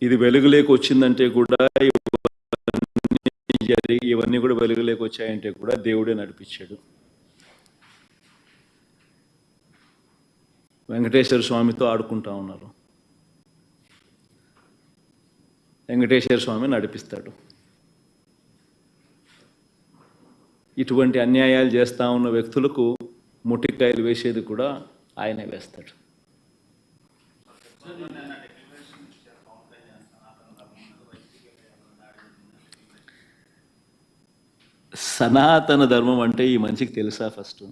ఇది వెలుగులోకి వచ్చిందంటే కూడా ఇవన్నీ కూడా వెలుగులోకి వచ్చాయంటే కూడా దేవుడే నడిపించాడు. వెంకటేశ్వర స్వామితో ఆడుకుంటా ఉన్నారు, వెంకటేశ్వర స్వామి నడిపిస్తాడు. ఇటువంటి అన్యాయాలు చేస్తూ ఉన్న వ్యక్తులకు ముట్టికాయలు వేసేది కూడా ఆయనే వేస్తాడు. సనాతన ధర్మం అంటే ఈ మనిషికి తెలుసా? ఫస్ట్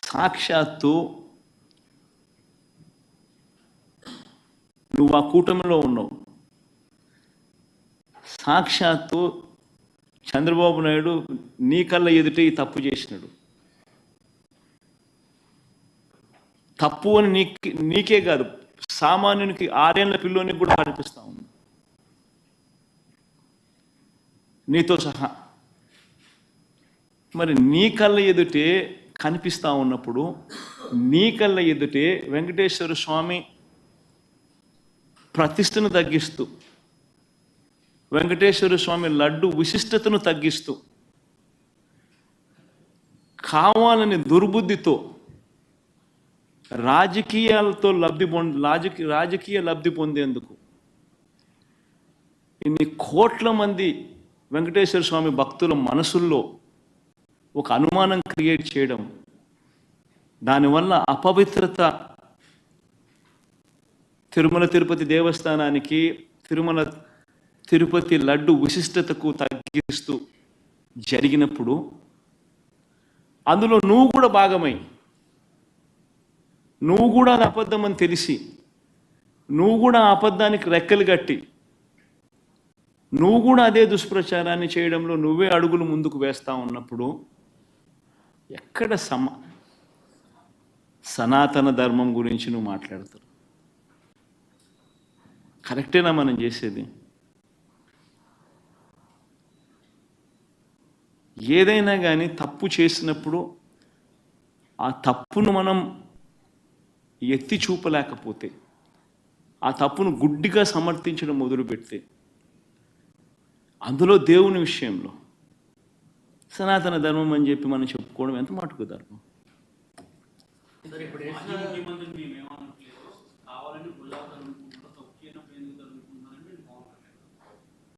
సాక్షాత్తు నువ్వు ఆ కూటమిలో ఉన్నావు. సాక్షాత్తు చంద్రబాబు నాయుడు నీ కళ్ళ ఎదుటే ఈ తప్పు చేసినాడు. తప్పు అని నీకే కాదు, సామాన్యునికి 6 ఏళ్ల పిల్లోనికి కూడా కనిపిస్తూ ఉంది, నీతో సహా. మరి నీ కళ్ళ ఎదుటే కనిపిస్తూ ఉన్నప్పుడు, నీ కళ్ళ ఎదుటే వెంకటేశ్వర స్వామి ప్రతిష్టను తగ్గిస్తూ, వెంకటేశ్వర స్వామి లడ్డు విశిష్టతను తగ్గిస్తూ, కావాలని దుర్బుద్ధితో రాజకీయ లబ్ధి పొందేందుకు ఇన్ని కోట్ల మంది వెంకటేశ్వర స్వామి భక్తుల మనసుల్లో ఒక అనుమానం క్రియేట్ చేయడం, దానివల్ల అపవిత్రత తిరుమల తిరుపతి దేవస్థానానికి, తిరుమల తిరుపతి లడ్డు విశిష్టతకు తగ్గిస్తూ జరిగినప్పుడు, అందులో నువ్వు కూడా భాగమై, నువ్వు కూడా అది అబద్ధం అని తెలిసి, నువ్వు కూడా ఆ అబద్ధానికి రెక్కలు కట్టి, నువ్వు కూడా అదే దుష్ప్రచారాన్ని చేయడంలో నువ్వే అడుగులు ముందుకు వేస్తా ఉన్నప్పుడు, ఎక్కడ సనాతన ధర్మం గురించి నువ్వు మాట్లాడతావు? కరెక్టేనా మనం చేసేది? ఏదైనా కానీ తప్పు చేసినప్పుడు ఆ తప్పును మనం ఎత్తి చూపలేకపోతే, ఆ తప్పును గుడ్డిగా సమర్థించడం మొదలుపెడితే, అందులో దేవుని విషయంలో సనాతన ధర్మం అని చెప్పి మనం చెప్పుకోవడం ఎంత మటుకు ధర్మం?